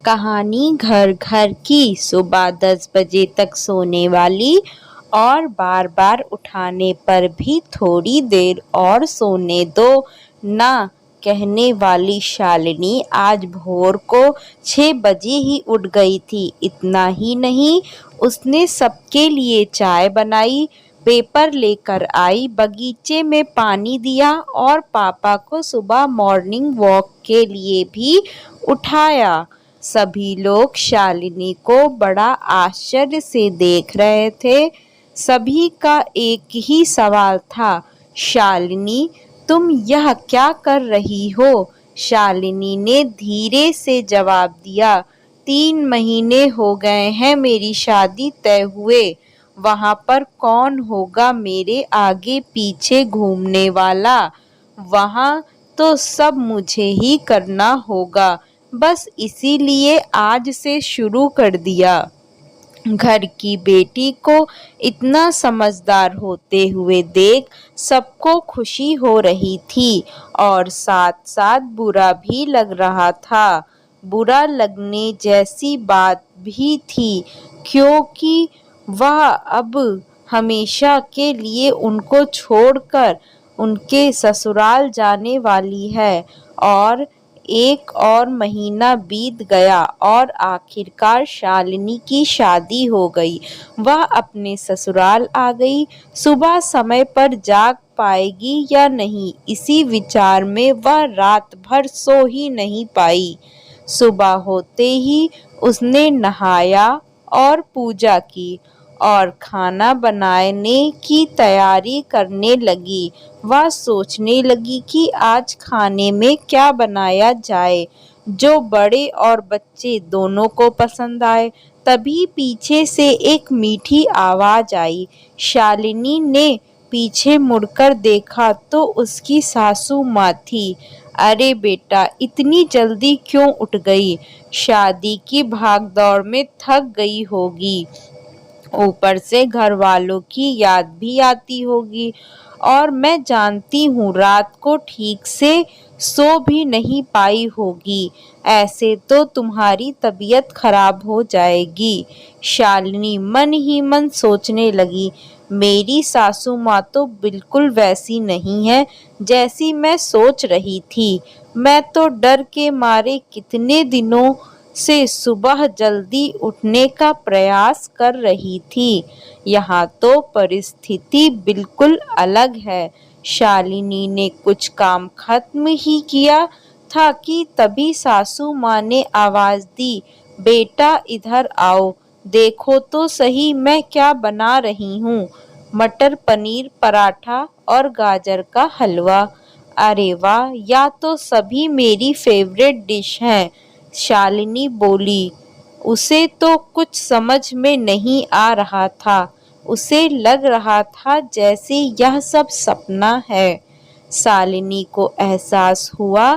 कहानी घर घर की। सुबह 10 बजे तक सोने वाली और बार बार उठाने पर भी थोड़ी देर और सोने दो ना कहने वाली शालिनी आज भोर को 6 बजे ही उठ गई थी। इतना ही नहीं, उसने सबके लिए चाय बनाई, पेपर लेकर आई, बगीचे में पानी दिया और पापा को सुबह मॉर्निंग वॉक के लिए भी उठाया। सभी लोग शालिनी को बड़ा आश्चर्य से देख रहे थे। सभी का एक ही सवाल था, शालिनी तुम यह क्या कर रही हो? शालिनी ने धीरे से जवाब दिया, 3 महीने हो गए हैं मेरी शादी तय हुए। वहां पर कौन होगा मेरे आगे पीछे घूमने वाला? वहां तो सब मुझे ही करना होगा। बस इसीलिए आज से शुरू कर दिया। घर की बेटी को इतना समझदार होते हुए देख सबको खुशी हो रही थी और साथ साथ बुरा भी लग रहा था। बुरा लगने जैसी बात भी थी क्योंकि वह अब हमेशा के लिए उनको छोड़कर उनके ससुराल जाने वाली है। और एक और महीना बीत गया और आखिरकार शालिनी की शादी हो गई। वह अपने ससुराल आ गई। सुबह समय पर जाग पाएगी या नहीं, इसी विचार में वह रात भर सो ही नहीं पाई। सुबह होते ही उसने नहाया और पूजा की और खाना बनाने की तैयारी करने लगी। वह सोचने लगी कि आज खाने में क्या बनाया जाए जो बड़े और बच्चे दोनों को पसंद आए। तभी पीछे से एक मीठी आवाज आई। शालिनी ने पीछे मुड़कर देखा तो उसकी सासू माँ थी। अरे बेटा, इतनी जल्दी क्यों उठ गई? शादी की भागदौड़ में थक गई होगी, ऊपर से घर वालों की याद भी आती होगी और मैं जानती हूँ रात को ठीक से सो भी नहीं पाई होगी। ऐसे तो तुम्हारी तबीयत खराब हो जाएगी। शालिनी मन ही मन सोचने लगी, मेरी सासू माँ तो बिल्कुल वैसी नहीं है जैसी मैं सोच रही थी। मैं तो डर के मारे कितने दिनों से सुबह जल्दी उठने का प्रयास कर रही थी। यहाँ तो परिस्थिति बिल्कुल अलग है। शालिनी ने कुछ काम खत्म ही किया था कि तभी सासू माँ ने आवाज दी, बेटा इधर आओ, देखो तो सही मैं क्या बना रही हूँ। मटर पनीर पराठा और गाजर का हलवा। अरे वाह, या तो सभी मेरी फेवरेट डिश हैं। शालिनी बोली। उसे तो कुछ समझ में नहीं आ रहा था। उसे लग रहा था जैसे यह सब सपना है। शालिनी को एहसास हुआ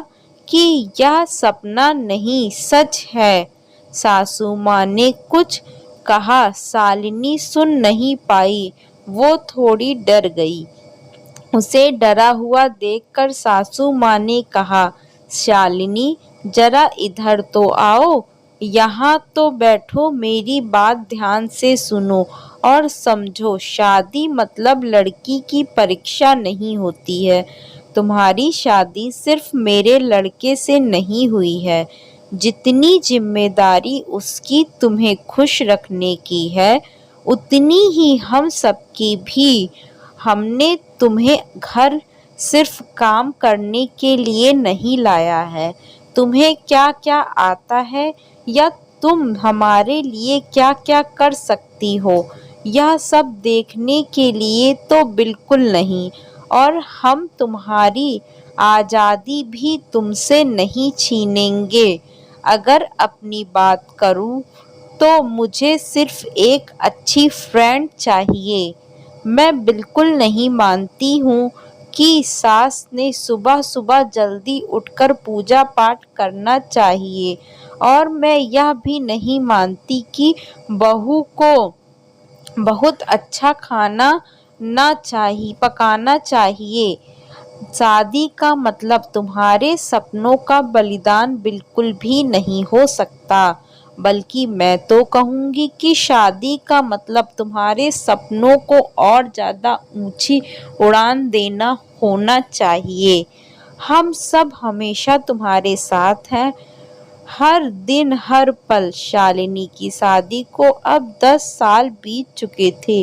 कि यह सपना नहीं, सच है। सासू माँ ने कुछ कहा, शालिनी सुन नहीं पाई। वो थोड़ी डर गई। उसे डरा हुआ देखकर सासू माँ ने कहा, शालिनी जरा इधर तो आओ, यहाँ तो बैठो, मेरी बात ध्यान से सुनो और समझो। शादी मतलब लड़की की परीक्षा नहीं होती है। तुम्हारी शादी सिर्फ मेरे लड़के से नहीं हुई है। जितनी जिम्मेदारी उसकी तुम्हें खुश रखने की है, उतनी ही हम सबकी भी। हमने तुम्हें घर सिर्फ काम करने के लिए नहीं लाया है। तुम्हें क्या क्या आता है या तुम हमारे लिए क्या क्या कर सकती हो, यह सब देखने के लिए तो बिल्कुल नहीं। और हम तुम्हारी आज़ादी भी तुमसे नहीं छीनेंगे। अगर अपनी बात करूं तो मुझे सिर्फ एक अच्छी फ्रेंड चाहिए। मैं बिल्कुल नहीं मानती हूँ कि सास ने सुबह सुबह जल्दी उठकर पूजा पाठ करना चाहिए और मैं यह भी नहीं मानती कि बहू को बहुत अच्छा खाना ना चाहिए पकाना चाहिए। शादी का मतलब तुम्हारे सपनों का बलिदान बिल्कुल भी नहीं हो सकता, बल्कि मैं तो कहूँगी कि शादी का मतलब तुम्हारे सपनों को और ज़्यादा ऊंची उड़ान देना होना चाहिए। हम सब हमेशा तुम्हारे साथ हैं, हर दिन हर पल। शालिनी की शादी को अब 10 साल बीत चुके थे।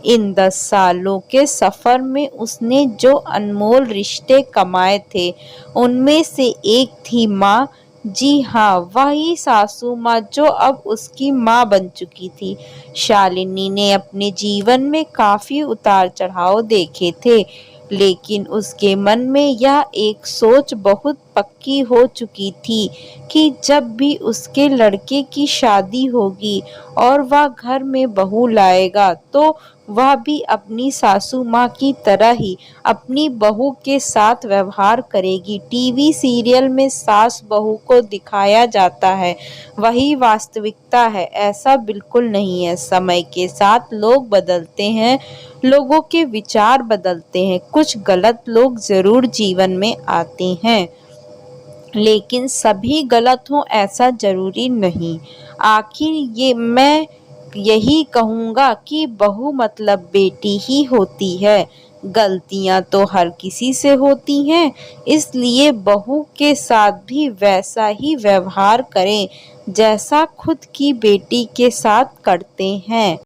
इन 10 सालों के सफर में उसने जो अनमोल रिश्ते कमाए थे, उनमें से एक थी माँ। जी हाँ, वही सासू माँ जो अब उसकी माँ बन चुकी थी। शालिनी ने अपने जीवन में काफी उतार चढ़ाव देखे थे, लेकिन उसके मन में यह एक सोच बहुत पक्की हो चुकी थी कि जब भी उसके लड़के की शादी होगी और वह घर में बहू लाएगा, तो वह भी अपनी सासू माँ की तरह ही अपनी बहू के साथ व्यवहार करेगी। टीवी सीरियल में सास बहू को दिखाया जाता है, वही वास्तविकता है। ऐसा बिल्कुल नहीं है। समय के साथ लोग बदलते हैं, लोगों के विचार बदलते हैं, कुछ गलत लोग जरूर जीवन में आते हैं, लेकिन सभी गलत हों ऐसा जरूरी नहीं। आखिर ये मैं यही कहूँगा कि बहू मतलब बेटी ही होती है। गलतियाँ तो हर किसी से होती हैं, इसलिए बहू के साथ भी वैसा ही व्यवहार करें जैसा खुद की बेटी के साथ करते हैं।